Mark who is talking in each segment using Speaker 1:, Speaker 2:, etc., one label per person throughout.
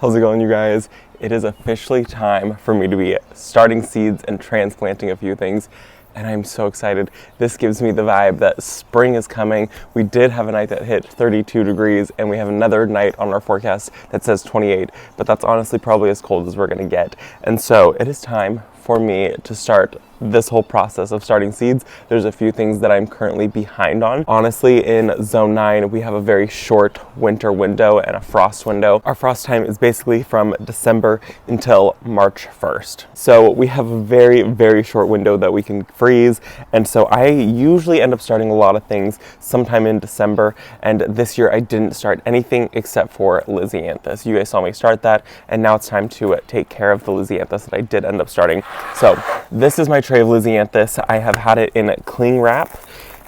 Speaker 1: How's it going, you guys? It is officially time for me to be starting seeds and transplanting a few things, and I'm so excited. This gives me the vibe that spring is coming. We did have a night that hit 32 degrees, and we have another night on our forecast that says 28, but that's honestly probably as cold as we're gonna get. And so it is time for me to start this whole process of starting seeds. There's a few things that I'm currently behind on. Honestly, in zone 9, we have a very short winter window and a frost window. Our frost time is basically from December until March 1st. So we have a very, very short window that we can freeze. And so I usually end up starting a lot of things sometime in December. And this year I didn't start anything except for Lisianthus. You guys saw me start that. And now it's time to take care of the Lisianthus that I did end up starting. So this is my tray of Lisianthus. I have had it in cling wrap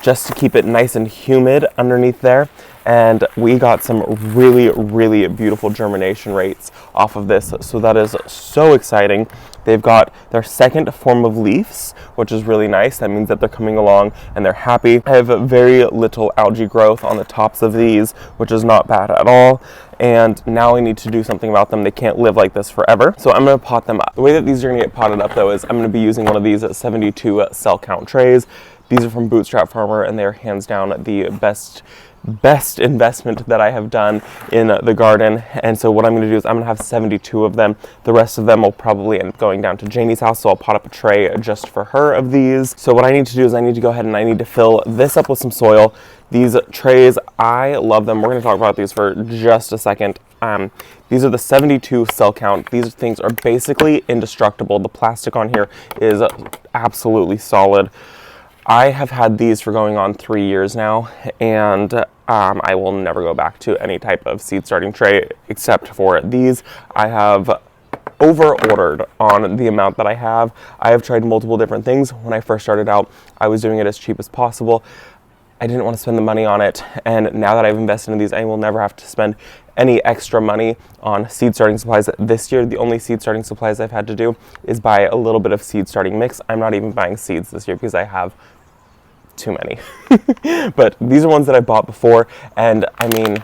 Speaker 1: just to keep it nice and humid underneath there, and we got some really, really beautiful germination rates off of this, so that is so exciting. They've got their second form of leaves, which is really nice. That means that they're coming along and they're happy. I have very little algae growth on the tops of these, which is not bad at all. And now I need to do something about them. They can't live like this forever. So I'm gonna pot them up. The way that these are gonna get potted up though is I'm gonna be using one of these 72 cell count trays. These are from Bootstrap Farmer, and they're hands down the best investment that I have done in the garden. And so what I'm going to do is I'm going to have 72 of them. The rest of them will probably end up going down to Janie's house, so I'll pot up a tray just for her of these. So what I need to do is I need to go ahead and I need to fill this up with some soil. These trays, I love them. We're going to talk about these for just a second. These are the 72 cell count. These things are basically indestructible. The plastic on here is absolutely solid. I have had these for going on 3 years now, and I will never go back to any type of seed starting tray except for these. I have over-ordered on the amount that I have. I have tried multiple different things. When I first started out, I was doing it as cheap as possible. I didn't want to spend the money on it, and now that I've invested in these, I will never have to spend any extra money on seed starting supplies. This year, the only seed starting supplies I've had to do is buy a little bit of seed starting mix. I'm not even buying seeds this year because I have too many. But these are ones that I bought before, and I mean,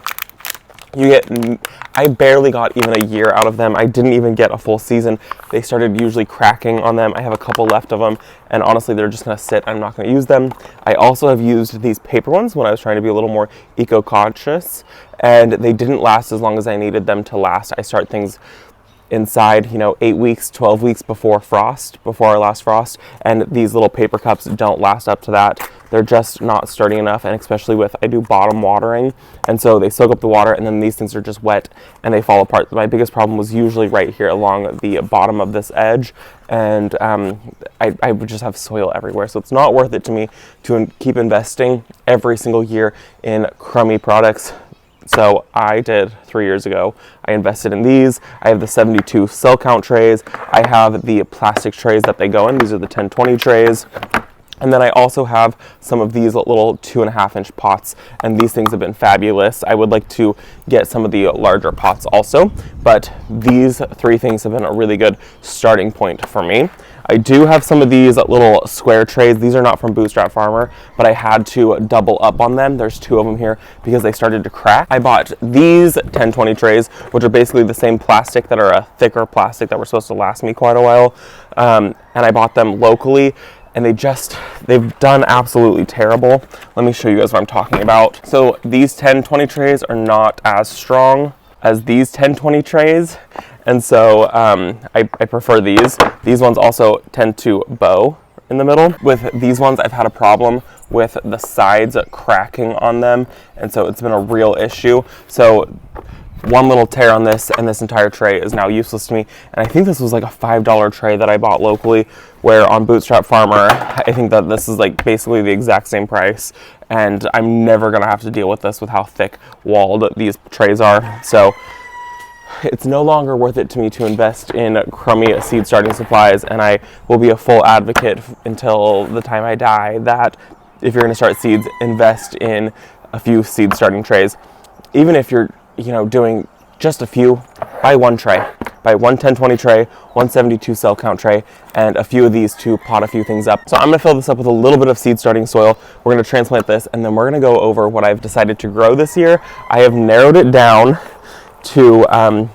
Speaker 1: I barely got even a year out of them. I didn't even get a full season. They started usually cracking on them. I have a couple left of them, and honestly, they're just gonna sit. I'm not gonna use them. I also have used these paper ones when I was trying to be a little more eco-conscious, and they didn't last as long as I needed them to last. I start things inside, 8 weeks, 12 weeks before our last frost, and these little paper cups don't last up to that. They're just not sturdy enough, and especially I do bottom watering, and so they soak up the water, and then these things are just wet and they fall apart. My biggest problem was usually right here along the bottom of this edge, and I would just have soil everywhere, so it's not worth it to me to keep investing every single year in crummy products. So I did 3 years ago. I invested in these. I have the 72 cell count trays. I have the plastic trays that they go in. These are the 10-20 trays. And then I also have some of these little 2.5-inch pots, and these things have been fabulous. I would like to get some of the larger pots also, but these 3 things have been a really good starting point for me. I do have some of these little square trays. These are not from Bootstrap Farmer, but I had to double up on them. There's 2 of them here because they started to crack. I bought these 10-20 trays, which are basically the same plastic that are a thicker plastic that were supposed to last me quite a while. And I bought them locally, and they've done absolutely terrible. Let me show you guys what I'm talking about. So these 10-20 trays are not as strong as these 10-20 trays. And so I prefer these. These ones also tend to bow in the middle. With these ones, I've had a problem with the sides cracking on them, and so it's been a real issue. So one little tear on this, and this entire tray is now useless to me. And I think this was like a $5 tray that I bought locally, where on Bootstrap Farmer, I think that this is like basically the exact same price. And I'm never gonna have to deal with this with how thick walled these trays are. So it's no longer worth it to me to invest in crummy seed starting supplies, and I will be a full advocate until the time I die that if you're going to start seeds, invest in a few seed starting trays. Even if you're doing just a few, buy one tray. Buy one 10-20 tray, one 72 cell count tray, and a few of these to pot a few things up. So I'm going to fill this up with a little bit of seed starting soil. We're going to transplant this, and then we're going to go over what I've decided to grow this year. I have narrowed it down to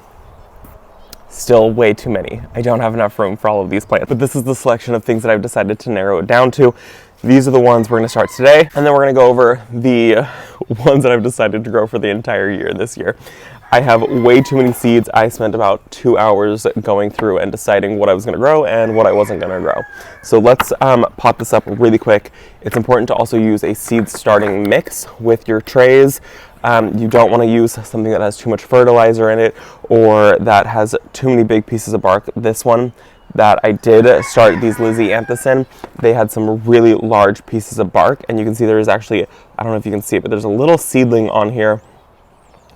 Speaker 1: Still way too many. I don't have enough room for all of these plants, but this is the selection of things that I've decided to narrow it down to. These are the ones we're going to start today, and then we're going to go over the ones that I've decided to grow for the entire year this year. I have way too many seeds. I spent about 2 hours going through and deciding what I was going to grow and what I wasn't going to grow. So let's pot this up really quick. It's important to also use a seed starting mix with your trays. You don't want to use something that has too much fertilizer in it or that has too many big pieces of bark. This one that I did start these Lisianthus in, they had some really large pieces of bark, and you can see there is actually, I don't know if you can see it, but there's a little seedling on here,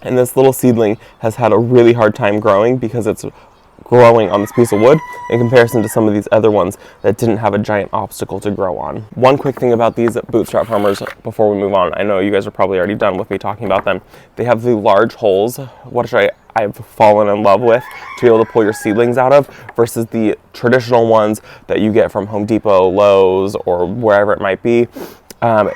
Speaker 1: and this little seedling has had a really hard time growing because it's growing on this piece of wood in comparison to some of these other ones that didn't have a giant obstacle to grow on. One quick thing about these bootstrap farmers before we move on, I know you guys are probably already done with me talking about them. They have the large holes, which I've fallen in love with, to be able to pull your seedlings out of, versus the traditional ones that you get from Home Depot, Lowe's, or wherever it might be.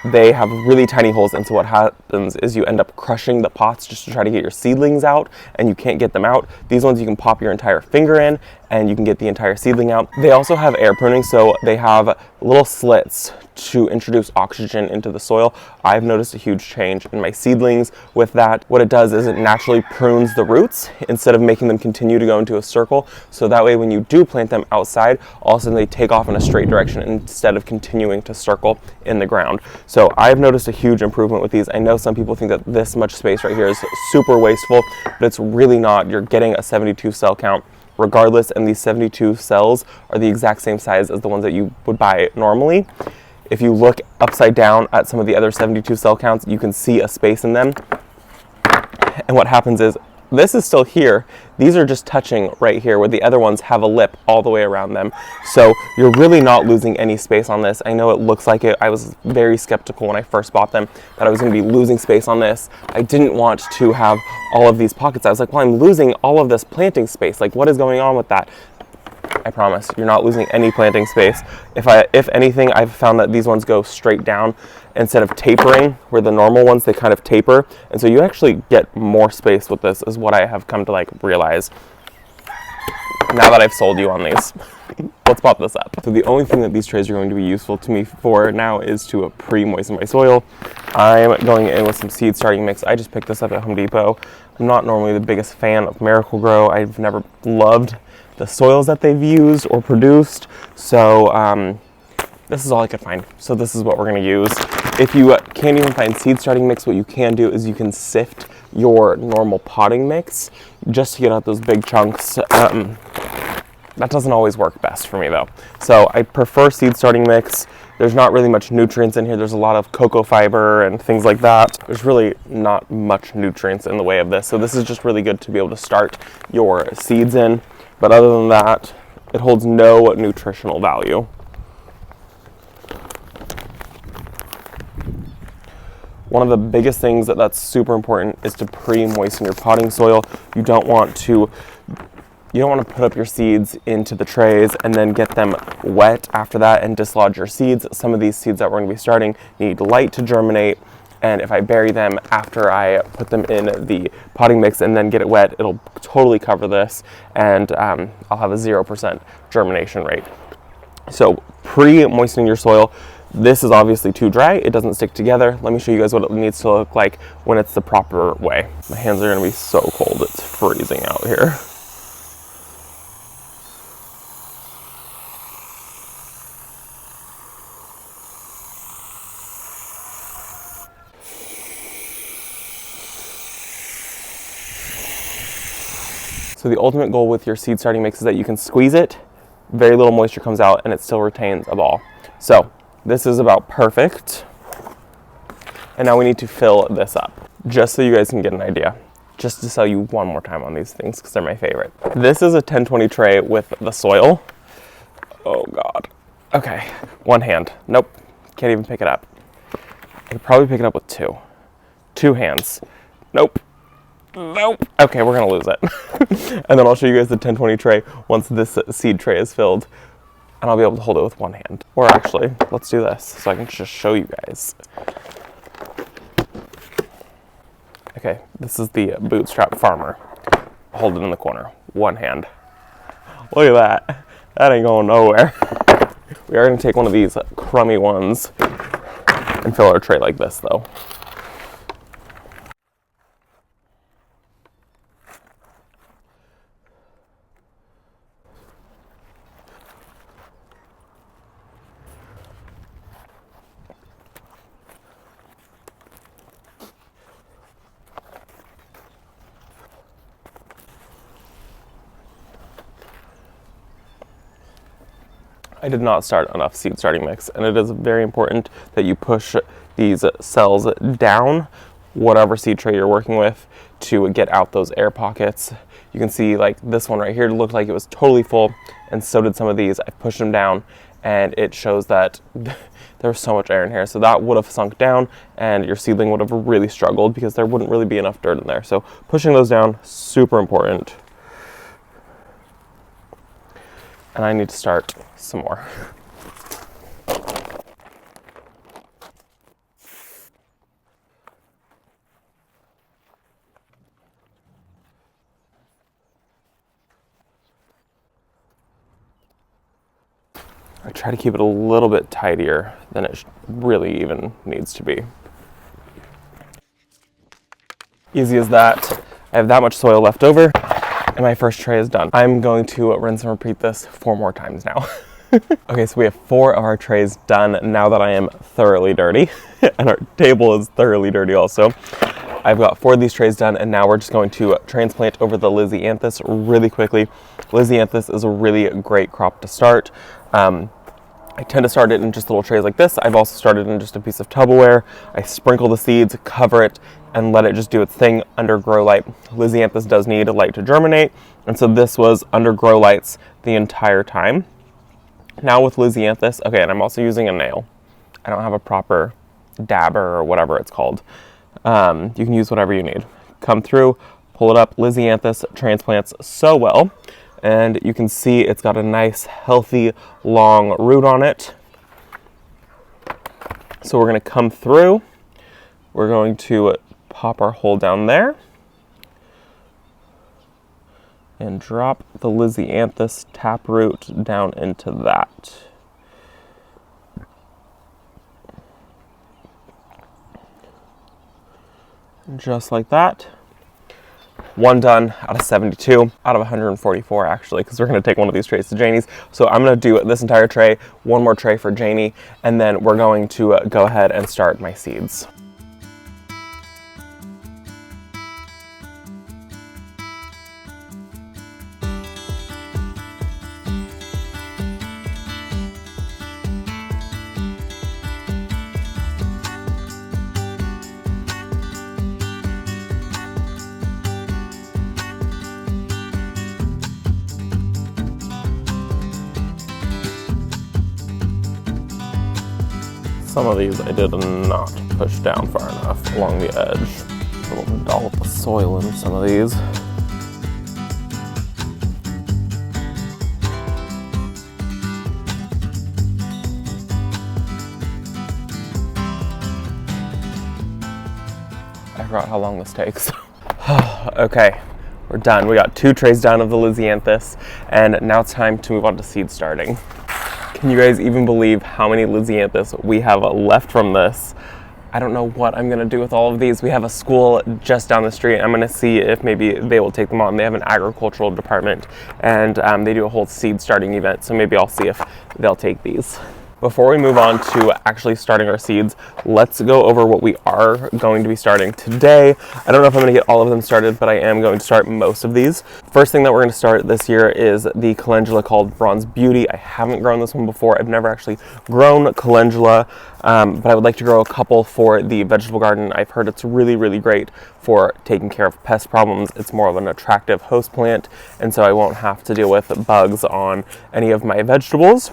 Speaker 1: They have really tiny holes, and so what happens is you end up crushing the pots just to try to get your seedlings out, and you can't get them out. These ones you can pop your entire finger in and you can get the entire seedling out. They also have air pruning, so they have little slits to introduce oxygen into the soil. I've noticed a huge change in my seedlings with that. What it does is it naturally prunes the roots instead of making them continue to go into a circle, so that way when you do plant them outside, all of a sudden they take off in a straight direction instead of continuing to circle in the ground. So I've noticed a huge improvement with these. I know some people think that this much space right here is super wasteful, but it's really not. You're getting a 72 cell count regardless, and these 72 cells are the exact same size as the ones that you would buy normally. If you look upside down at some of the other 72 cell counts, you can see a space in them. And what happens is, this is still here. These are just touching right here, where the other ones have a lip all the way around them. So you're really not losing any space on this. I know it looks like it. I was very skeptical when I first bought them that I was going to be losing space on this. I didn't want to have all of these pockets. I was like, well, I'm losing all of this planting space. Like, what is going on with that? I promise you're not losing any planting space. If anything, I've found that these ones go straight down instead of tapering, where the normal ones, they kind of taper. And so you actually get more space with this, is what I have come to realize now that I've sold you on these. Let's pop this up. So the only thing that these trays are going to be useful to me for now is to pre-moisten my soil. I'm going in with some seed starting mix. I just picked this up at Home Depot. I'm not normally the biggest fan of Miracle-Gro. I've never loved the soils that they've used or produced, so this is all I could find. So this is what we're going to use. If you can't even find seed starting mix, what you can do is you can sift your normal potting mix just to get out those big chunks. That doesn't always work best for me though. So I prefer seed starting mix. There's not really much nutrients in here. There's a lot of cocoa fiber and things like that. There's really not much nutrients in the way of this. So this is just really good to be able to start your seeds in. But other than that, it holds no nutritional value. One of the biggest things that's super important is to pre-moisten your potting soil. You don't want to put up your seeds into the trays and then get them wet after that and dislodge your seeds. Some of these seeds that we're going to be starting need light to germinate, and if I bury them after I put them in the potting mix and then get it wet, it'll totally cover this, and I'll have a 0% germination rate. So pre-moistening your soil. This is obviously too dry. It doesn't stick together. Let me show you guys what it needs to look like when it's the proper way. My hands are going to be so cold. It's freezing out here. So the ultimate goal with your seed starting mix is that you can squeeze it, very little moisture comes out, and it still retains a ball. So this is about perfect. And now we need to fill this up, just so you guys can get an idea. Just to sell you one more time on these things, because they're my favorite. This is a 10-20 tray with the soil. Oh God. Okay, one hand. Nope, can't even pick it up. I could probably pick it up with two hands. Nope. Nope. Okay, we're gonna lose it. And then I'll show you guys the 10-20 tray once this seed tray is filled, and I'll be able to hold it with one hand. Or actually, let's do this so I can just show you guys. Okay, this is the bootstrap farmer. Hold it in the corner, one hand. Look at that. That ain't going nowhere. We are going to take one of these crummy ones and fill our tray like this, though. I did not start enough seed starting mix, and it is very important that you push these cells down, whatever seed tray you're working with, to get out those air pockets. You can see like this one right here looked like it was totally full, and so did some of these. I pushed them down, and it shows that there was so much air in here. So that would have sunk down, and your seedling would have really struggled because there wouldn't really be enough dirt in there. So pushing those down, super important. And I need to start some more. I try to keep it a little bit tidier than it really even needs to be. Easy as that. I have that much soil left over, and my first tray is done. I'm going to rinse and repeat this 4 more times now. Okay, so we have 4 of our trays done now that I am thoroughly dirty, and our table is thoroughly dirty also. I've got 4 of these trays done, and now we're just going to transplant over the Lisianthus really quickly. Lisianthus is a really great crop to start. I tend to start it in just little trays like this. I've also started in just a piece of Tupperware. I sprinkle the seeds, cover it, and let it just do its thing under grow light. Lisianthus does need light to germinate, and so this was under grow lights the entire time. Now with Lisianthus, okay, and I'm also using a nail. I don't have a proper dabber or whatever it's called. You can use whatever you need. Come through, pull it up. Lisianthus transplants so well, and you can see it's got a nice, healthy, long root on it. So we're going to come through. We're going to pop our hole down there and drop the Lisianthus taproot down into that. Just like that. 1 done out of 72, out of 144 actually, because we're going to take one of these trays to Janie's. So I'm going to do this entire tray, 1 more tray for Janie, and then we're going to go ahead and start my seeds. Some of these I did not push down far enough along the edge. A little dollop of soil in some of these. I forgot how long this takes. Okay, we're done. We got 2 trays done of the Lisianthus, and now it's time to move on to seed starting. Can you guys even believe how many Lisianthus we have left from this? I don't know what I'm gonna do with all of these. We have a school just down the street. I'm gonna see if maybe they will take them on. They have an agricultural department, and they do a whole seed starting event, so maybe I'll see if they'll take these. Before we move on to actually starting our seeds, let's go over what we are going to be starting today. I don't know if I'm going to get all of them started, but I am going to start most of these. First thing that we're going to start this year is the calendula called Bronze Beauty. I haven't grown this one before. I've never actually grown calendula, but I would like to grow a couple for the vegetable garden. I've heard it's really, really great for taking care of pest problems. It's more of an attractive host plant, and so I won't have to deal with bugs on any of my vegetables.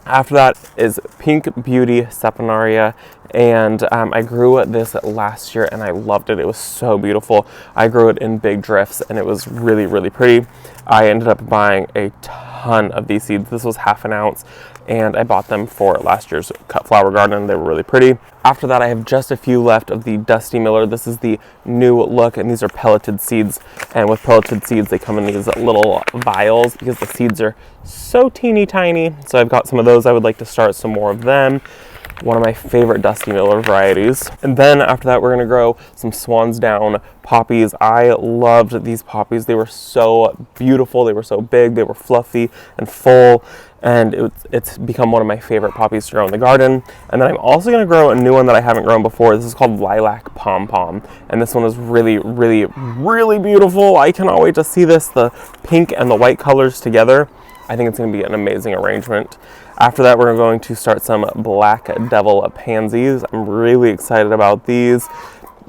Speaker 1: After that is Pink Beauty Saponaria, and I grew this last year and I loved it. It was so beautiful. I grew it in big drifts and it was really, really pretty. I ended up buying a ton ton of these seeds. This was half an ounce, and I bought them for last year's cut flower garden. They were really pretty. After that, I have just a few left of the Dusty Miller. This is the new look, and these are pelleted seeds. And with pelleted seeds, they come in these little vials because the seeds are so teeny tiny. So I've got some of those. I would like to start some more of them. One of my favorite Dusty Miller varieties. And then after that, we're gonna grow some Swan's Down poppies. I loved these poppies. They were so beautiful. They were so big. They were fluffy and full. And it's become one of my favorite poppies to grow in the garden. And then I'm also gonna grow a new one that I haven't grown before. This is called Lilac Pom Pom. And this one is really, really, really beautiful. I cannot wait to see this, the pink and the white colors together. I think it's gonna be an amazing arrangement. After that, we're going to start some Black Devil pansies. I'm really excited about these.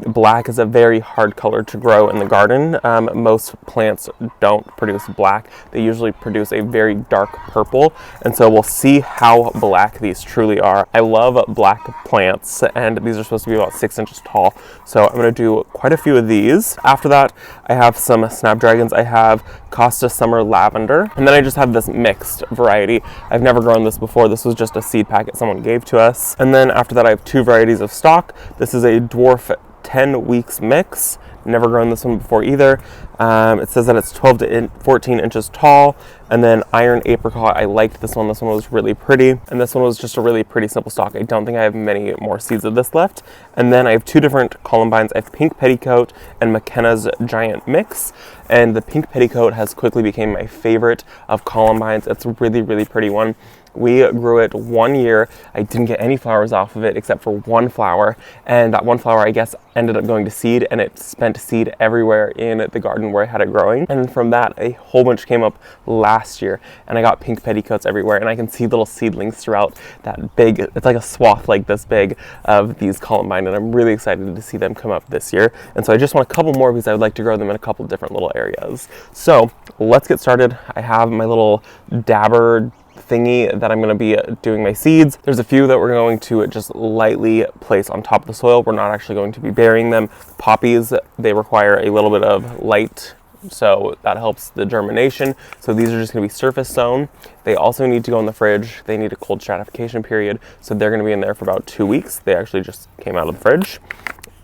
Speaker 1: Black is a very hard color to grow in the garden. Most plants don't produce black. They usually produce a very dark purple. And so we'll see how black these truly are. I love black plants, and these are supposed to be about 6 inches tall. So I'm gonna do quite a few of these. After that, I have some Snapdragons. I have Costa Summer Lavender. And then I just have this mixed variety. I've never grown this before. This was just a seed packet someone gave to us. And then after that, I have 2 varieties of stock. This is a dwarf 10 weeks mix. Never grown this one before either. It says that it's 12 to 14 inches tall. And then Iron Apricot, I liked this one. This one was really pretty. And this one was just a really pretty simple stock. I don't think I have many more seeds of this left. And then I have 2 different columbines. I have Pink Petticoat and McKenna's Giant Mix. And the Pink Petticoat has quickly become my favorite of columbines. It's a really, really pretty one. We grew it 1 year. I didn't get any flowers off of it except for 1 flower. And that 1 flower, I guess, ended up going to seed, and it spent seed everywhere in the garden where I had it growing. And from that, a whole bunch came up last year, and I got pink petticoats everywhere. And I can see little seedlings throughout that big, it's like a swath like this big of these columbine. And I'm really excited to see them come up this year. And so I just want a couple more because I would like to grow them in a couple different little areas. So let's get started. I have my little dabber thingy that I'm going to be doing my seeds. There's a few that we're going to just lightly place on top of the soil. We're not actually going to be burying them. Poppies, they require a little bit of light, so that helps the germination. So these are just going to be surface sown. They also need to go in the fridge. They need a cold stratification period, so they're going to be in there for about 2 weeks. They actually just came out of the fridge.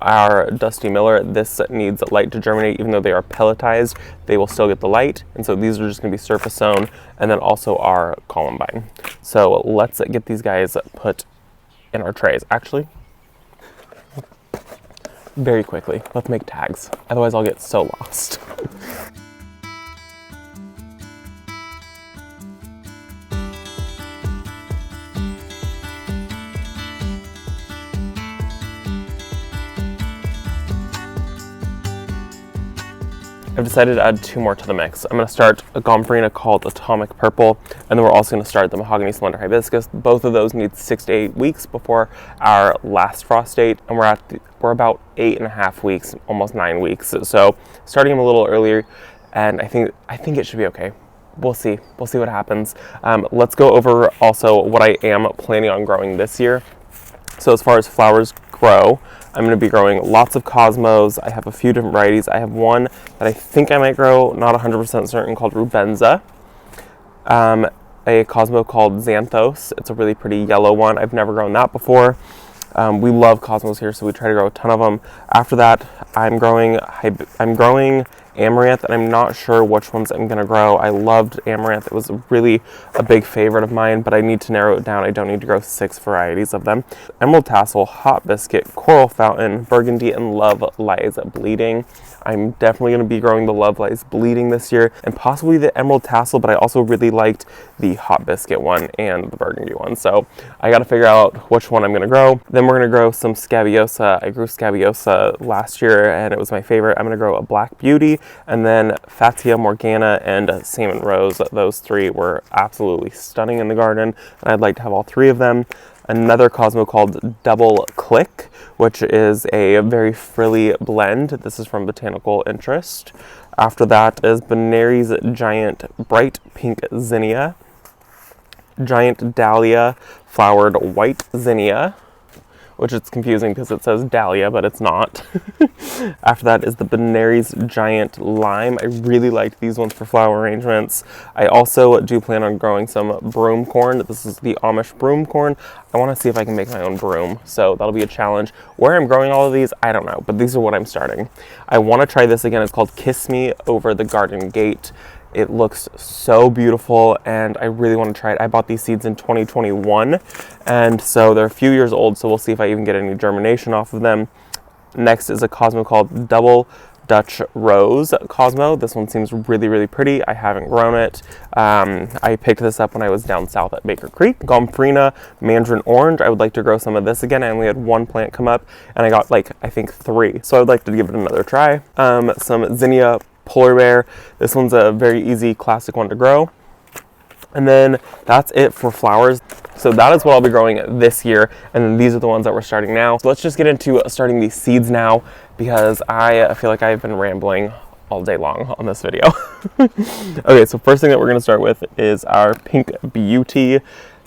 Speaker 1: Our Dusty Miller, this needs light to germinate. Even though they are pelletized, they will still get the light. And so these are just gonna be surface sown, and then also our columbine. So let's get these guys put in our trays. Actually, very quickly, let's make tags. Otherwise I'll get so lost. I've decided to add 2 more to the mix. I'm going to start a Gomphrena called Atomic Purple, and then we're also going to start the Mahogany Slender Hibiscus. Both of those need 6 to 8 weeks before our last frost date, and we're about 8.5 weeks, almost 9 weeks. So starting them a little earlier, and I think it should be okay. We'll see what happens. Let's go over also what I am planning on growing this year. So as far as flowers grow, I'm going to be growing lots of Cosmos. I have a few different varieties. I have one that I think I might grow, not 100% certain, called Rubenza. A Cosmo called Xanthos. It's a really pretty yellow one. I've never grown that before. We love Cosmos here, so we try to grow a ton of them. After that, I'm growing Amaranth, and I'm not sure which ones I'm going to grow. I loved Amaranth. It was really a big favorite of mine, but I need to narrow it down. I don't need to grow 6 varieties of them. Emerald Tassel, Hot Biscuit, Coral Fountain, Burgundy, and Love Lies Bleeding. I'm definitely going to be growing the Love Lies Bleeding this year, and possibly the Emerald Tassel, but I also really liked the Hot Biscuit one and the Burgundy one. So I got to figure out which one I'm going to grow. Then we're going to grow some Scabiosa. I grew Scabiosa last year, and it was my favorite. I'm going to grow a Black Beauty, and then Fatia Morgana and Salmon Rose. Those 3 were absolutely stunning in the garden, and I'd like to have all 3 of them. Another Cosmo called Double Click, which is a very frilly blend. This is from Botanical Interest. After that is Benary's Giant Bright Pink Zinnia, Giant Dahlia Flowered White Zinnia, which is confusing because it says dahlia, but it's not. After that is the Benary's Giant Lime. I really liked these ones for flower arrangements. I also do plan on growing some broom corn. This is the Amish broom corn. I want to see if I can make my own broom, so that'll be a challenge. Where I'm growing all of these, I don't know, but these are what I'm starting. I want to try this again. It's called Kiss Me Over the Garden Gate. It looks so beautiful, and I really want to try it. I bought these seeds in 2021, and so they're a few years old, so we'll see if I even get any germination off of them. Next is a Cosmo called Double Dutch Rose Cosmo. This one seems really, really pretty. I haven't grown it. I picked this up when I was down south at Baker Creek. Gomphrena Mandarin Orange. I would like to grow some of this again. I only had one plant come up, and I got like, I think 3. So I would like to give it another try. Some Zinnia Polar Bear. This one's a very easy classic one to grow. And then that's it for flowers. So that is what I'll be growing this year. And then these are the ones that we're starting now. So let's just get into starting these seeds now, because I feel like I've been rambling all day long on this video. Okay, so first thing that we're gonna start with is our Pink Beauty,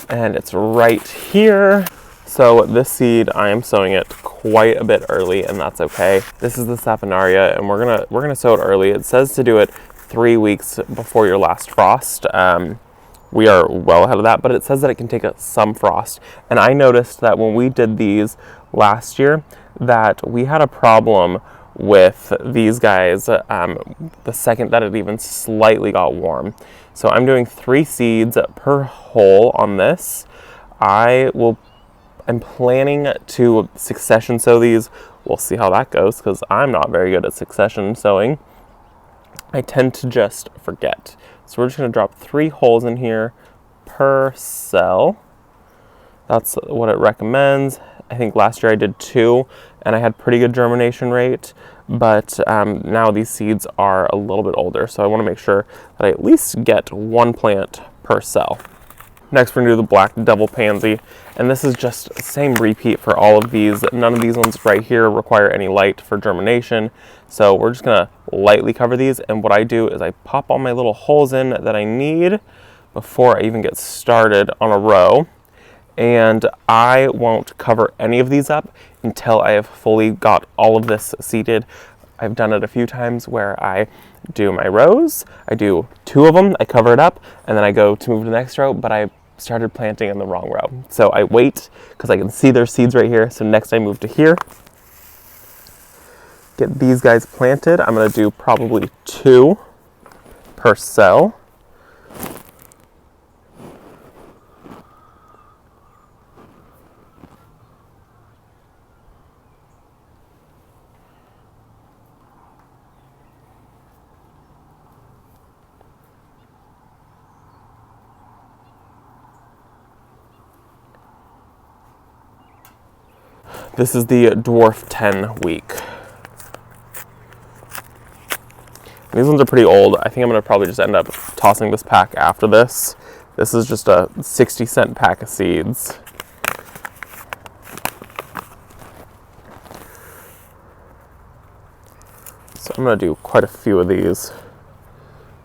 Speaker 1: and it's right here. So this seed, I am sowing it quite a bit early, and that's okay. This is the Saponaria, and we're gonna sow it early. It says to do it 3 weeks before your last frost. We are well ahead of that, but it says that it can take some frost. And I noticed that when we did these last year, that we had a problem with these guys the second that it even slightly got warm. So I'm doing 3 seeds per hole on this. I'm planning to succession sow these. We'll see how that goes, because I'm not very good at succession sowing. I tend to just forget. So we're just going to drop 3 holes in here per cell. That's what it recommends. I think last year I did 2, and I had pretty good germination rate, but now these seeds are a little bit older, so I want to make sure that I at least get 1 plant per cell. Next, we're going to do the Black Devil Pansy, and this is just the same repeat for all of these. None of these ones right here require any light for germination, so we're just going to lightly cover these, and what I do is I pop all my little holes in that I need before I even get started on a row, and I won't cover any of these up until I have fully got all of this seeded. I've done it a few times where I do my rows, I do 2 of them, I cover it up, and then I go to move to the next row, but I started planting in the wrong row. So I wait, because I can see their seeds right here, so next I move to here. Get these guys planted. I'm going to do probably 2 per cell. This is the Dwarf 10 week. These ones are pretty old. I think I'm going to probably just end up tossing this pack after this. This is just a 60-cent pack of seeds. So I'm going to do quite a few of these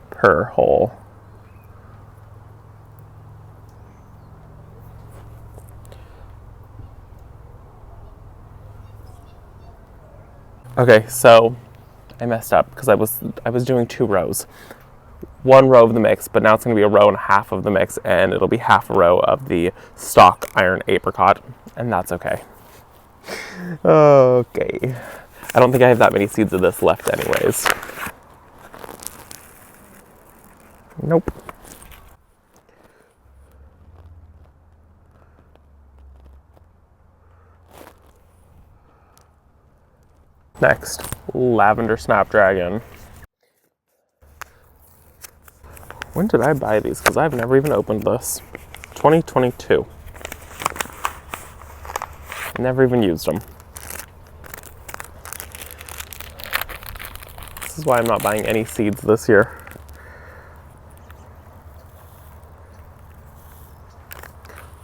Speaker 1: per hole. Okay, so I messed up because I was doing 2 rows. 1 row of the mix, but now it's going to be a row and a half of the mix, and it'll be half a row of the stock iron apricot, and that's okay. Okay. I don't think I have that many seeds of this left anyways. Nope. Next, Lavender Snapdragon. When did I buy these? Because I've never even opened this. 2022. Never even used them. This is why I'm not buying any seeds this year.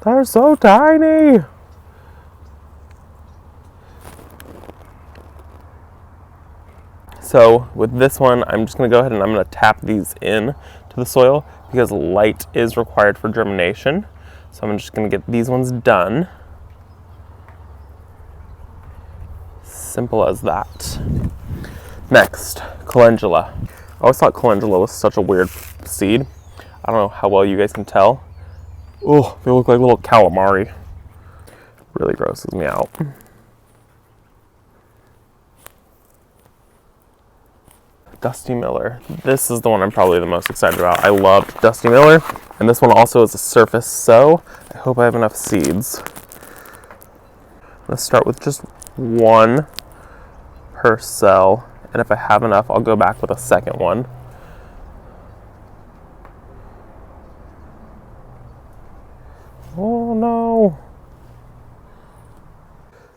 Speaker 1: They're so tiny! So with this one, I'm just going to go ahead and I'm going to tap these in to the soil because light is required for germination. So I'm just going to get these ones done. Simple as that. Next, calendula. I always thought calendula was such a weird seed. I don't know how well you guys can tell. Oh, they look like little calamari. Really grosses me out. Dusty Miller. This is the one I'm probably the most excited about. I love Dusty Miller, and this one also is a surface sow. I hope I have enough seeds. Let's start with just one per cell, and if I have enough, I'll go back with a second one. Oh no.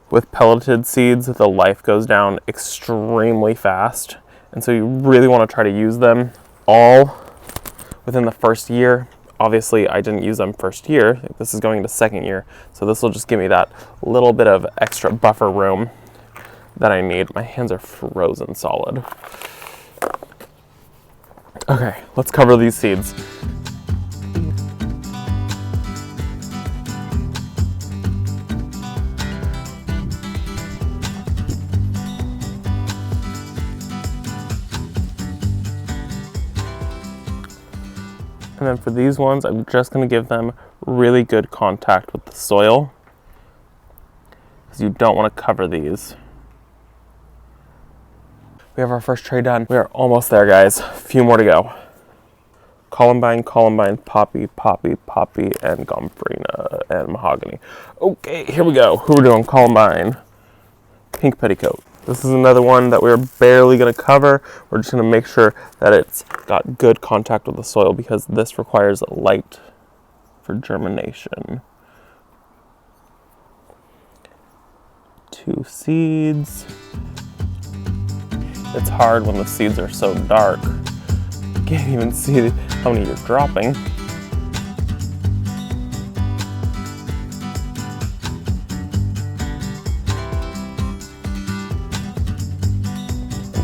Speaker 1: With pelleted seeds, the life goes down extremely fast. And so you really want to try to use them all within the first year. Obviously, I didn't use them first year. This is going into second year. So this will just give me that little bit of extra buffer room that I need. My hands are frozen solid. Okay, let's cover these seeds. And then for these ones, I'm just going to give them really good contact with the soil, because you don't want to cover these. We have our first tray done. We are almost there, guys. A few more to go. Columbine, Columbine, Poppy, Poppy, Poppy, and Gomphrena, and Mahogany. Okay, here we go. Who are we doing? Columbine. Pink Petticoat. This is another one that we're barely going to cover. We're just going to make sure that it's got good contact with the soil, because this requires light for germination. 2 seeds. It's hard when the seeds are so dark. You can't even see how many you're dropping.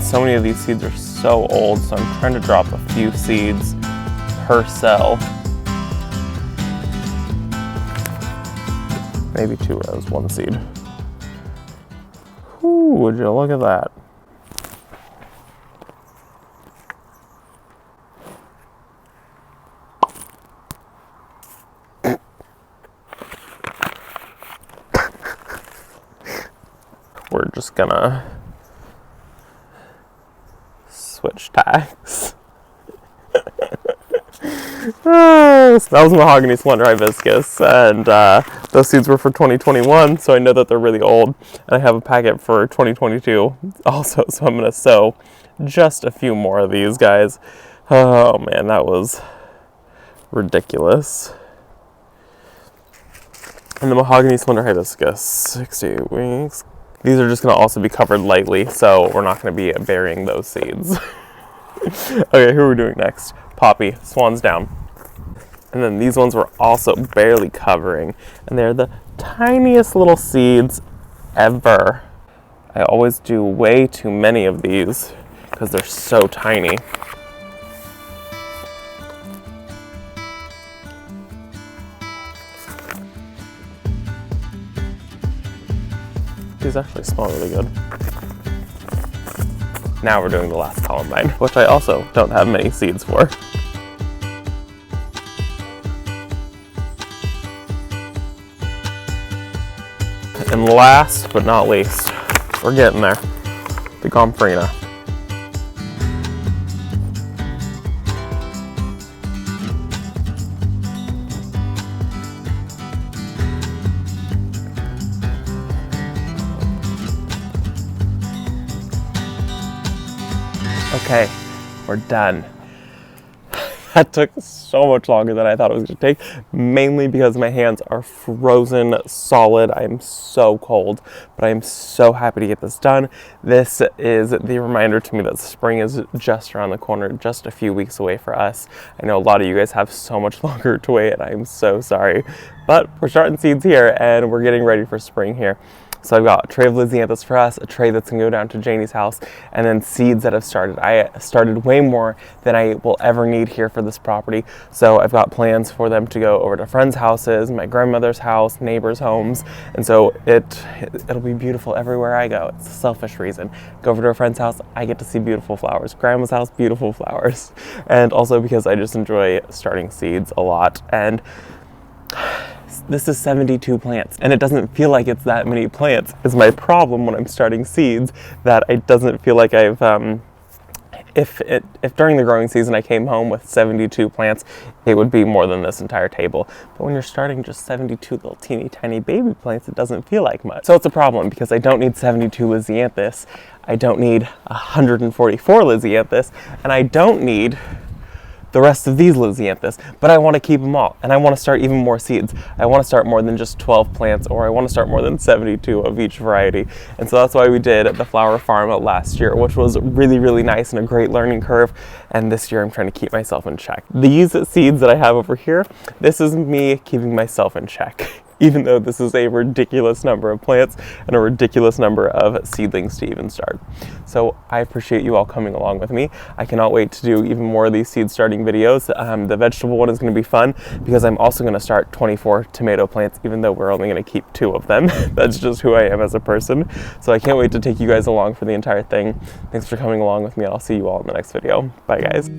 Speaker 1: So many of these seeds are so old, so I'm trying to drop a few seeds per cell. Maybe 2 rows, 1 seed. Ooh, would you look at that? We're just gonna switch tags. Oh, so that was Mahogany Slender Hibiscus, and those seeds were for 2021, so I know that they're really old, and I have a packet for 2022 also, so I'm going to sow just a few more of these guys. Oh man, that was ridiculous. And the Mahogany Slender Hibiscus, 68 weeks. These are just going to also be covered lightly, so we're not going to be burying those seeds. Okay, who are we doing next? Poppy, Swans Down. And then these ones we're also barely covering, and they're the tiniest little seeds ever. I always do way too many of these because they're so tiny. These actually smell really good. Now we're doing the last Columbine, which I also don't have many seeds for. And last but not least, we're getting there, the Gomphrena. Okay, we're done. That took so much longer than I thought it was going to take, mainly because my hands are frozen solid. I'm so cold, but I'm so happy to get this done. This is the reminder to me that spring is just around the corner, just a few weeks away for us. I know a lot of you guys have so much longer to wait, and I'm so sorry. But we're starting seeds here, and we're getting ready for spring here. So I've got a tray of Lisianthus for us, a tray that's gonna go down to Janie's house, and then seeds that have started. I started way more than I will ever need here for this property. So I've got plans for them to go over to friends' houses, my grandmother's house, neighbors' homes, and so it'll be beautiful everywhere I go. It's a selfish reason. Go over to a friend's house, I get to see beautiful flowers. Grandma's house, beautiful flowers. And also because I just enjoy starting seeds a lot. And this is 72 plants, and it doesn't feel like it's that many plants. Is my problem when I'm starting seeds, that it doesn't feel like I've, if during the growing season I came home with 72 plants, it would be more than this entire table. But when you're starting just 72 little teeny tiny baby plants, it doesn't feel like much. So it's a problem because I don't need 72 Lisianthus, I don't need 144 Lisianthus, and I don't need the rest of these Lisianthus, but I want to keep them all, and I want to start even more seeds. I want to start more than just 12 plants, or I want to start more than 72 of each variety. And so that's why we did the flower farm last year, which was really, really nice and a great learning curve. And this year I'm trying to keep myself in check. These seeds that I have over here, this is me keeping myself in check. Even though this is a ridiculous number of plants and a ridiculous number of seedlings to even start. So I appreciate you all coming along with me. I cannot wait to do even more of these seed starting videos. The vegetable one is going to be fun because I'm also going to start 24 tomato plants, even though we're only going to keep 2 of them. That's just who I am as a person. So I can't wait to take you guys along for the entire thing. Thanks for coming along with me. I'll see you all in the next video. Bye guys.